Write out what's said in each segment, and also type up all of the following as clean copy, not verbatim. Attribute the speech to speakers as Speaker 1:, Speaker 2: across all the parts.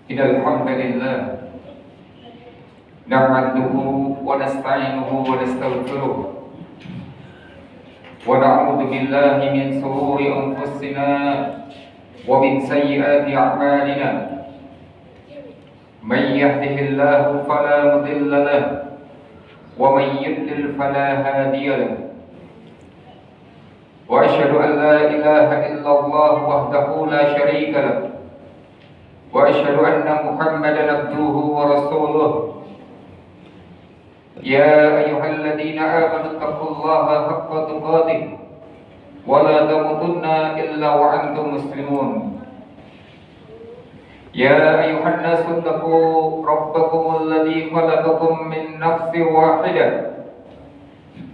Speaker 1: Innal hamdalillah nahmaduhu wa nasta'inuhu wa nastaghfiruh wa na'udzu billahi min shururi anfusina wa min sayyiati a'malina. Man yahdihillahu fala mudilla lahu wa man yudlil fala hadiya lahu. Wa asyhadu an la ilaha illallah wahdahu la syarika lahu wa asyhadu anna Muhammadan abduhu wa rasuluh. Ya ayyuhalladzina amanu taqullaha haqqa tuqatih wa la tamutunna illa wa antum muslimun. Ya ayyuhan nasu taqu rabbakumul ladzi khalaqakum min nafsin wahidah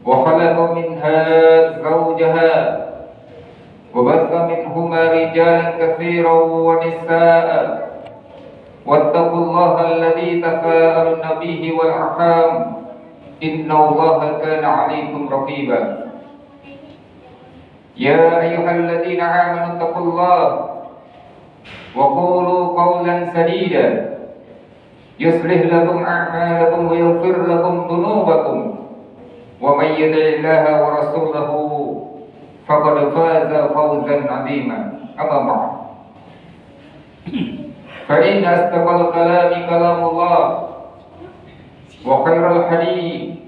Speaker 1: wa khalaqa minha zawjaha wa batha minhuma rijalan katsiran wa nisaa'a wattaqullaha alladzi tasaaluna bihi wal arham innallaha kana 'alaikum raqiba. Ya ayyuhalladzina amanu taqullaha wa qulu qawlan sadida yuslih lakum a'malakum wa yaghfir lakum dhunubakum wa may yuti'illaha wa rasulahu faqad faza fawzan 'azima. Amma ba'd. Fa inna asdaqal kalami kalamullah wa khairal hadi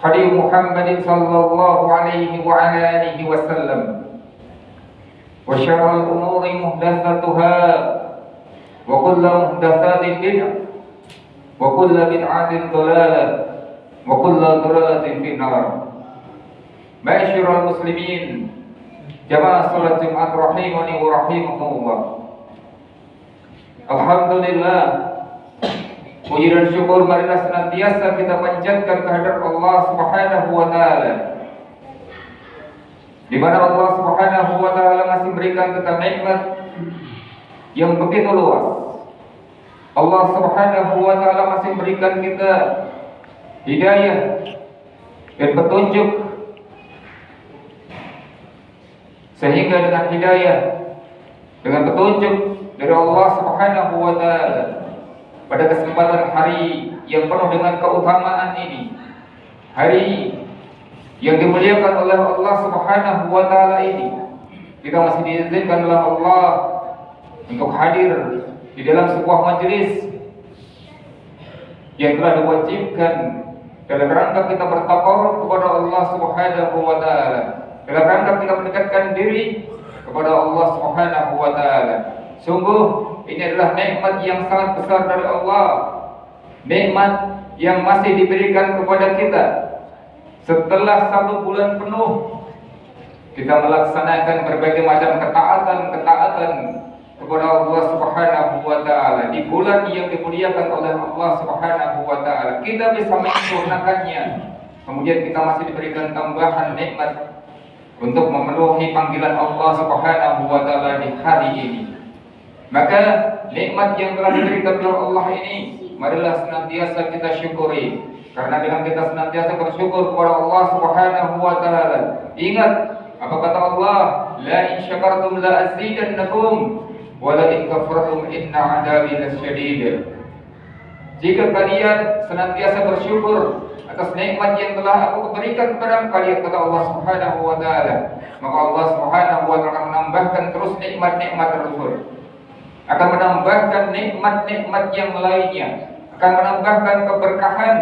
Speaker 1: hadi Muhammadin sallallahu alaihi wa ala alihi wasallam wa syarrul umuri muhdatsatuha wa kullu muhdatsatin bid'ah wa kullu bid'atin dhalalah wa kullu dhalalatin fin nar. Ma'asyiral muslimin, jamaah salat Jumat rahimani wa rahimakumullah. Alhamdulillah, puji dan syukur marilah senantiasa kita panjatkan kehadirat Allah Subhanahu wa taala, di mana Allah Subhanahu wa taala masih berikan kita nikmat yang begitu luas. Allah Subhanahu wa taala masih berikan kita hidayah dan petunjuk, sehingga dengan hidayah, dengan petunjuk dari Allah Subhanahu wa taala, pada kesempatan hari yang penuh dengan keutamaan ini, hari yang dimuliakan oleh Allah Subhanahu wa taala ini, kita masih diizinkan oleh Allah untuk hadir di dalam sebuah majelis yang telah diwajibkan dalam rangka kita bertaqarrub kepada Allah Subhanahu wa taala, dalam rangka kita mendekatkan diri kepada Allah Subhanahu wa taala. Sungguh ini adalah nikmat yang sangat besar dari Allah, nikmat yang masih diberikan kepada kita setelah 1 bulan penuh kita melaksanakan berbagai macam ketaatan kepada Allah Subhanahu wa taala. Di bulan yang dimuliakan oleh Allah Subhanahu wa taala, kita bisa menyempurnakannya. Kemudian kita masih diberikan tambahan nikmat untuk memenuhi panggilan Allah Subhanahu wa taala di hari ini. Maka nikmat yang telah diberikan oleh Allah ini marilah senantiasa kita syukuri. Karena dengan kita senantiasa bersyukur kepada Allah Subhanahu wa taala, ingat apa kata Allah, la in syakartum la azidannakum wa la in kafartum inna 'adzabi lasyadid. Jika kalian senantiasa bersyukur atas nikmat yang telah aku berikan kepada kalian, kata Allah Subhanahu wa taala, maka Allah Subhanahu wa taala menambahkan terus nikmat-nikmat tersebut, akan menambahkan nikmat-nikmat yang lainnya, akan menambahkan keberkahan,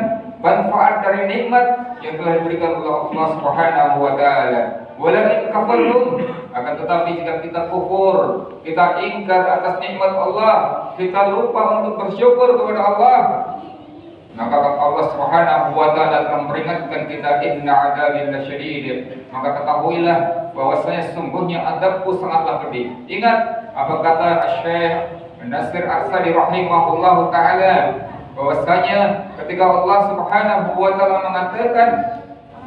Speaker 1: manfaat dari nikmat yang telah diberikan oleh Allah Subhanahu wa taala. Walakin kafartum, akan tetapi jika kita kufur, kita ingkar atas nikmat Allah, kita lupa untuk bersyukur kepada Allah, maka Allah Subhanahu wa taala telah memperingatkan kita, inna 'adzabi lasyadid. Maka ketahuilah bahwasanya sungguhnya azabku sangatlah pedih. Ingat apa kata Syekh Nasir As-Sa'di rahimahullahu taala, bahwasanya ketika Allah Subhanahu wa taala mengatakan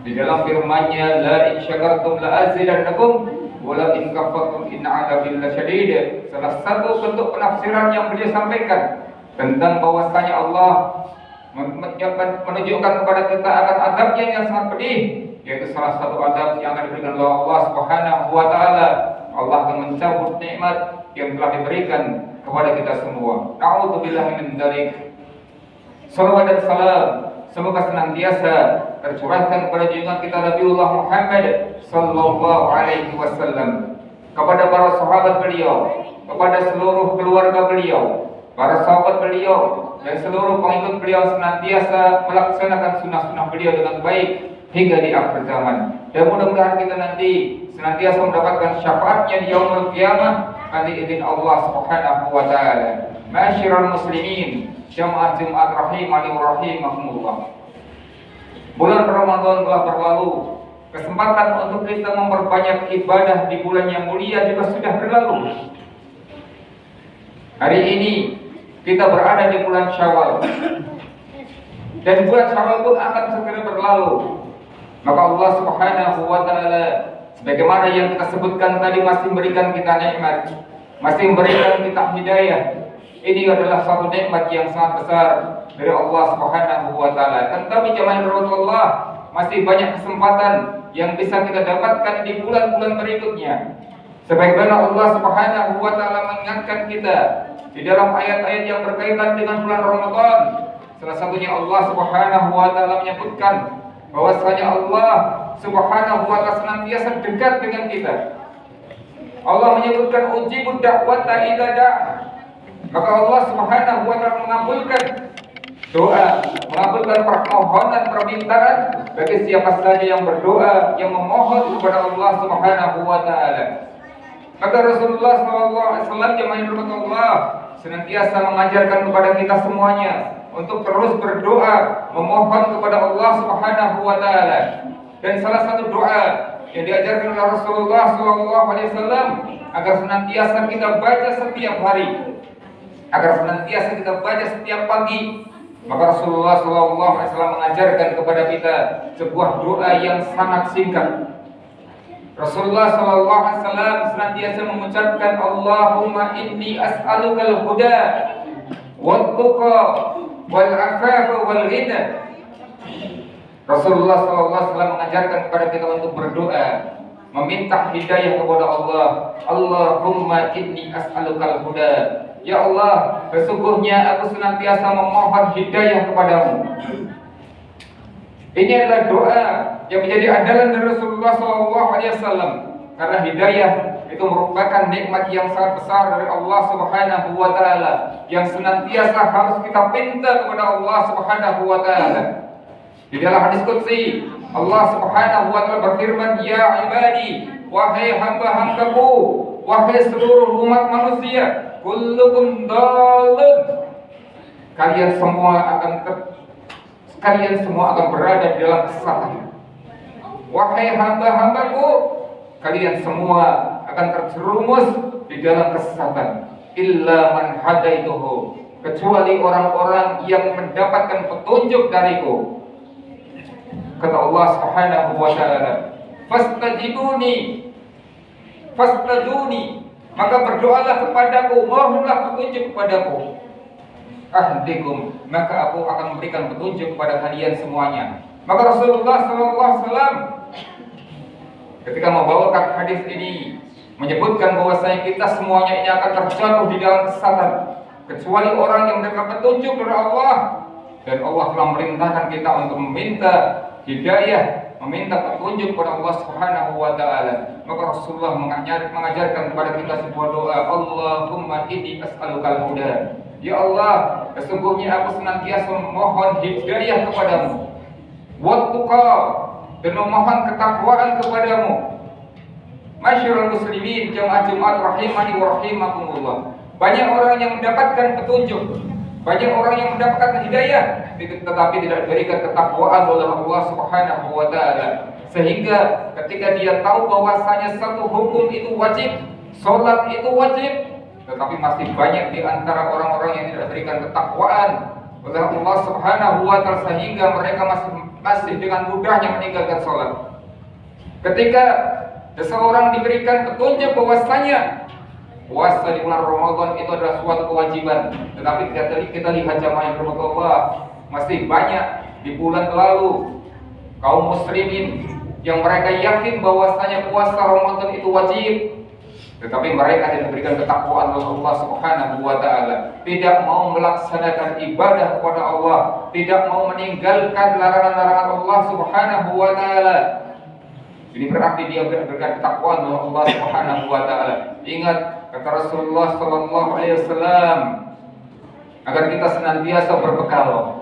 Speaker 1: di dalam firman-Nya, la in syakartum la azidannakum wa la in kafartum inna 'adzabi lasyadid. Salah satu bentuk penafsiran yang beliau sampaikan tentang bahwasanya Allah menunjukkan kepada kita akan azabnya yang sangat pedih, yaitu salah satu azab yang akan diberikan oleh Allah Subhanahu wa taala. Allah akan mencabut nikmat yang telah diberikan kepada kita semua. Na'udzubillahi min dzalik. Salawat dan salam semoga senantiasa tercurahkan kepada junjungan kita Nabiullah Muhammad sallallahu alaihi wasallam, kepada para sahabat beliau, kepada seluruh keluarga beliau, para sahabat beliau, dan seluruh pengikut beliau senantiasa melaksanakan sunnah-sunnah beliau dengan baik hingga di akhir zaman. Dan mudah-mudahan kita nanti senantiasa mendapatkan syafaatnya di yaumul qiyamah nanti izin Allah Subhanahu wa taala. Ma'asyiral muslimin, jamaah Jumat rahimani wa rahimakumullah. Bulan Ramadan telah berlalu. Kesempatan untuk kita memperbanyak ibadah di bulan yang mulia juga sudah berlalu. Hari ini kita berada di bulan Syawal, dan bulan Syawal pun akan segera berlalu. Maka Allah Subhanahu wa taala sebagaimana yang kita sebutkan tadi masih memberikan kita nikmat, masih memberikan kita hidayah. Ini adalah suatu nikmat yang sangat besar dari Allah Subhanahu wa taala. Tetapi jemaah Rasulullah, masih banyak kesempatan yang bisa kita dapatkan di bulan-bulan berikutnya. Sebagaimana Allah Subhanahu wa taala mengingatkan kita di dalam ayat-ayat yang berkaitan dengan bulan Ramadan. Salah satunya Allah Subhanahu wa taala menyebutkan bahwasanya Allah Subhanahu wa taala senantiasa dekat dengan kita. Allah menyebutkan ujibud da'wata idza da'a. Maka Allah Subhanahu wa taala mengabulkan doa, mengabulkan permohonan permintaan bagi siapa saja yang berdoa, yang memohon kepada Allah Subhanahu wa taala. Maka Rasulullah SAW jemaah Rasulullah senantiasa mengajarkan kepada kita semuanya untuk terus berdoa, memohon kepada Allah Subhanahu wa taala. Dan salah satu doa yang diajarkan oleh Rasulullah SAW agar senantiasa kita baca setiap hari, agar senantiasa kita baca setiap pagi. Maka Rasulullah SAW mengajarkan kepada kita sebuah doa yang sangat singkat. Rasulullah SAW senantiasa mengucapkan, Allahumma inni as'alukal huda wal tuqa wal afafa wal ghina. Rasulullah SAW mengajarkan kepada kita untuk berdoa, meminta hidayah kepada Allah. Allahumma inni as'alukal huda. Ya Allah, sesungguhnya aku senantiasa memohon hidayah kepadamu. Ini adalah doa yang menjadi andalan dari Rasulullah SAW, karena hidayah itu merupakan nikmat yang sangat besar dari Allah Subhanahu wa taala yang senantiasa harus kita pinta kepada Allah Subhanahu wa taala. Di dalam hadis qudsi Allah Subhanahu wa taala berfirman, "Ya ibadi, wahai hamba-hambaku, wahai seluruh umat manusia, kullukum dhalun." Kalian semua akan berada di dalam kesesatan. Wahai hamba-hambaku, kalian semua akan terjerumus di dalam kesesatan. Illa man hadaituhu, kecuali orang-orang yang mendapatkan petunjuk dariku. Kata Allah Subhanahu wa taala, fastajibuni, maka berdoalah kepadaku, mohonlah petunjuk kepadaku. Ahdikum, maka aku akan memberikan petunjuk kepada kalian semuanya. Maka Rasulullah SAW ketika membawakan hadis ini menyebutkan bahwasanya kita semuanya ini akan terjatuh di dalam kesesatan kecuali orang yang mendapat petunjuk dari Allah. Dan Allah telah merintahkan kita untuk meminta hidayah, meminta petunjuk kepada Allah Subhanahu wa taala. Maka Rasulullah mengajarkan kepada kita sebuah doa, Allahumma inni as'alukal huda. Ya Allah, sesungguhnya aku senantiasa memohon hidayah kepadamu, wattuqa, dan memohon ketakwaan kepadamu. Masyarul muslimin, jamaah Jumat rahimani wa rahimakumullah. Banyak orang yang mendapatkan petunjuk, banyak orang yang mendapatkan hidayah, tetapi tidak diberikan ketakwaan oleh Allah Subhanahu wa taala. Sehingga ketika dia tahu bahwasanya satu hukum itu wajib, sholat itu wajib, tetapi masih banyak di antara orang-orang yang tidak diberikan ketakwaan oleh Allah Subhanahu wa Ta'ala, sehingga mereka masih dengan mudahnya meninggalkan sholat. Ketika seseorang diberikan petunjuk bahwasanya puasa di bulan Ramadan itu adalah suatu kewajiban, tetapi kita lihat jamaah yang berhormat Allah, masih banyak di bulan lalu kaum muslimin yang mereka yakin bahwasanya puasa Ramadan itu wajib, tetapi mereka tidak diberikan ketakwaan oleh Allah Subhanahu wa Ta'ala, tidak mau melaksanakan ibadah kepada Allah, tidak mau meninggalkan larangan-larangan Allah Subhanahu wa Ta'ala. Ini berarti dia berikan ketakwaan oleh Allah Subhanahu wa Ta'ala. Ingat kata Rasulullah sallallahu alaihi wasallam, agar kita senantiasa berbekal.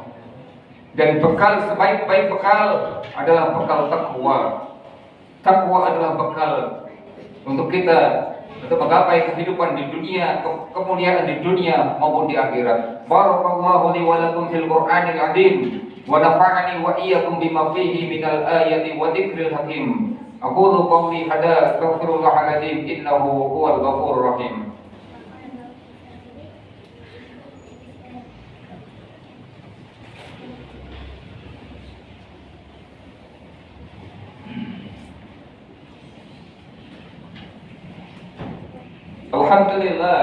Speaker 1: Dan bekal, sebaik-baik bekal adalah bekal takwa. Takwa adalah bekal untuk kita untuk menggapai kehidupan di dunia, kemuliaan di dunia maupun di akhirat. Barakallahu li wa lakum fil Qur'anil azim wa nafa'ani wa iyyakum bima fihi minal ayati wa dzikril hakim. Aqulu qawli hadza astaghfirullahal azim innahu huwal ghafurur rahim. Alhamdulillah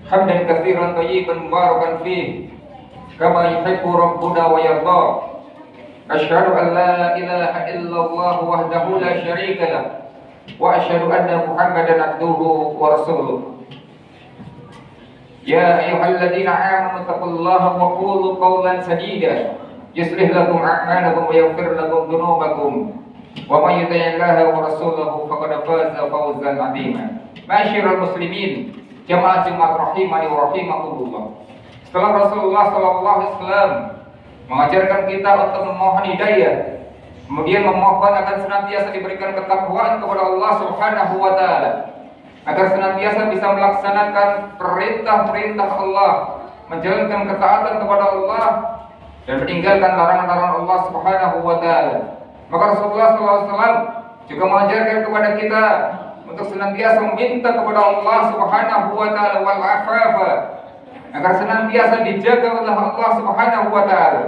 Speaker 1: hamdan katsiran thayyiban mubarakan fih kama yuhibbu rabbuna wa yarda. Asyhadu an la ilaha illallah wahdahu la syarika lah wa asyhadu anna Muhammadan abduhu wa rasuluh. Ya ayyuhalladzina amanu taqullaha wa qulu qawlan sadida yuslih lakum a'malakum wa yaghfir lakum dhunubakum wa may yuti'illaha wa rasulahu faqad faza fawzan 'azima. Ma'asyiral muslimin, jamaah Jumat rahimani wa rahimakumullah. Setelah Rasulullah sallallahu alaihi wasallam mengajarkan kita untuk memohon hidayah, kemudian memohon akan senantiasa diberikan ketakwaan kepada Allah Subhanahu wa Ta'ala, agar senantiasa bisa melaksanakan perintah-perintah Allah, menjalankan ketaatan kepada Allah dan meninggalkan larangan-larangan Allah Subhanahu wa Ta'ala. Maka Rasulullah sallallahu alaihi wasallam juga mengajarkan kepada kita untuk senantiasa meminta kepada Allah Subhanahu wa Ta'ala wal afafa, agar senantiasa dijaga oleh Allah Subhanahu wa Ta'ala,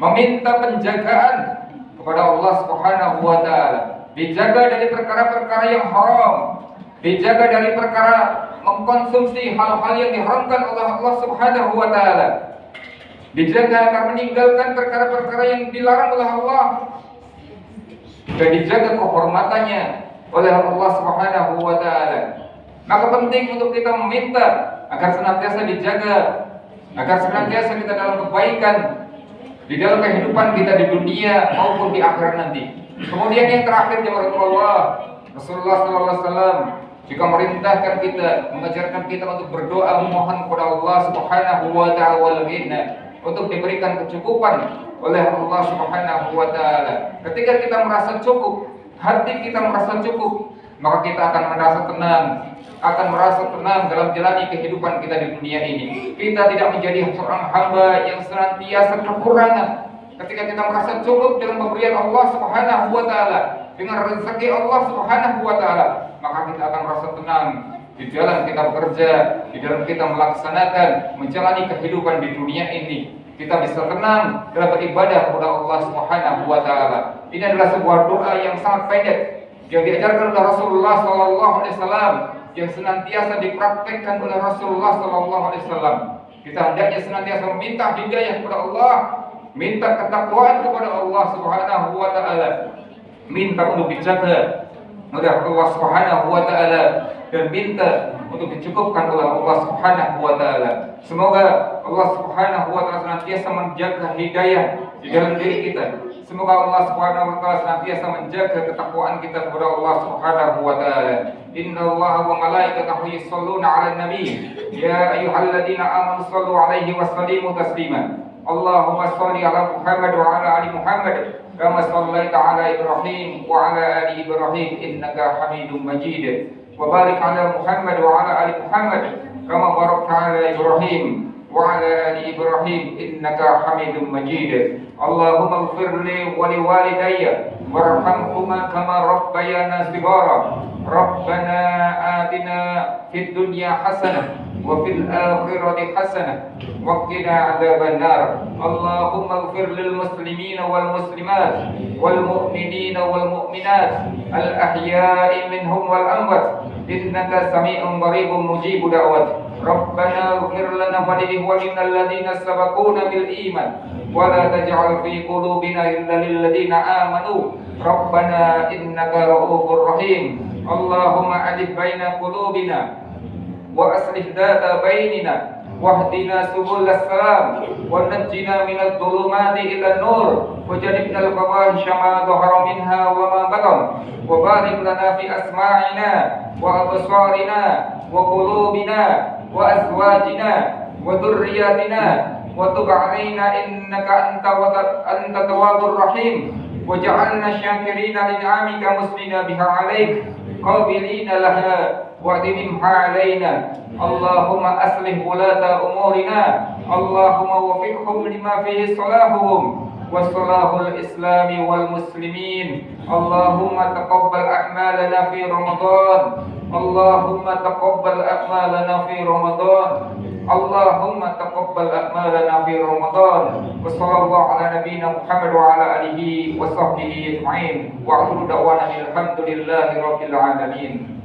Speaker 1: meminta penjagaan kepada Allah Subhanahu wa Ta'ala, dijaga dari perkara-perkara yang haram, dijaga dari perkara mengkonsumsi hal-hal yang diharamkan oleh Allah Subhanahu wa Ta'ala, dijaga agar meninggalkan perkara-perkara yang dilarang oleh Allah, dan dijaga kehormatannya oleh Allah Subhanahu wa Ta'ala. Maka penting untuk kita meminta agar senantiasa dijaga, agar senantiasa kita dalam kebaikan di dalam kehidupan kita di dunia maupun di akhirat nanti. Kemudian yang terakhir ya Rasulullah sallallahu alaihi wasallam juga merintahkan kita, mengajarkan kita untuk berdoa memohon kepada Allah Subhanahu wa Ta'ala wal ghina, untuk diberikan kecukupan oleh Allah Subhanahu wa Ta'ala. Ketika kita merasa cukup, hati kita merasa cukup, maka kita akan merasa tenang dalam jalani kehidupan kita di dunia ini. Kita tidak menjadi seorang hamba yang senantiasa kekurangan. Ketika kita merasa cukup dengan pemberian Allah Subhanahu wa Ta'ala, dengan rezeki Allah Subhanahu wa Ta'ala, maka kita akan merasa tenang di dalam kita bekerja, di dalam kita melaksanakan, menjalani kehidupan di dunia ini. Kita bisa tenang dalam beribadah kepada Allah Subhanahu wa Ta'ala. Ini adalah sebuah doa yang sangat pendek yang diajarkan oleh Rasulullah sallallahu alaihi wasallam, yang senantiasa dipraktekkan oleh Rasulullah sallallahu alaihi wasallam. Kita hendaknya senantiasa meminta hidayah kepada Allah, minta ketakwaan kepada Allah Subhanahu wa Ta'ala, minta untuk dijaga oleh Allah Subhanahu wa Ta'ala, dan minta untuk dicukupkan oleh Allah Subhanahu wa Ta'ala. Semoga Allah Subhanahu wa Ta'ala senantiasa menjaga hidayah di dalam diri kita. Semoga Allah Subhanahu wa Ta'ala senantiasa menjaga ketakwaan kita kepada Allah Subhanahu wa Ta'ala. Innallaha wa malaikatahu yusholluna 'alan nabi ya ayyuhalladzina amanu shallu 'alaihi wa sallimu taslima. Allahumma shalli 'ala Muhammad wa 'ala ali Muhammad kama shallaita 'ala Ibrahim wa 'ala ali Ibrahim innaka Hamidum Majid. Wa barik 'ala Muhammad wa 'ala ali Muhammad kama barakta 'ala Ibrahim وعلى آل إبراهيم إنك حميد مجيد. اللهم اغفر لي ولوالدي وارحمهما كما ربيانا صغارا. ربنا آتنا في الدنيا حسنة وفي الآخرة حسنة وقنا عذاب النار. اللهم اغفر للمسلمين والمسلمات والمؤمنين والمؤمنات الأحياء منهم والأموات إنك سميع قريب مجيب دعوات. ربنا اغفر لنا ولإخواننا الذين سبقونا بالإيمان ولا تجعل في قلوبنا إلا للذين آمنوا ربنا إنك رؤوف رحيم. اللهم ألف بين قلوبنا وأصلح ذات بيننا واهدنا سبل السلام ونجنا من الظلمات إلى النور وجنبنا الفواحش ما ظهر منها وما بطن وبارك لنا في أسماعنا وأبصارنا وقلوبنا وأزواجنا وذرياتنا وتب علينا إنك أنت التواب الرحيم وجعلنا شاكرين لنعمك مسلمين بها عليك قابلين لها وأدمها علينا. اللهم أصلح ولاة أمورنا. اللهم وفقهم لما فيه صلاحهم وصلاح الإسلام والمسلمين. اللهم تقبل أعمالنا في رمضان. اللهم تقبل أعمالنا في رمضان. اللهم تقبل أعمالنا في رمضان. وصلى الله على نبينا محمد وعلى آله وصحبه أجمعين وآخر دعوانا الحمد لله رب العالمين.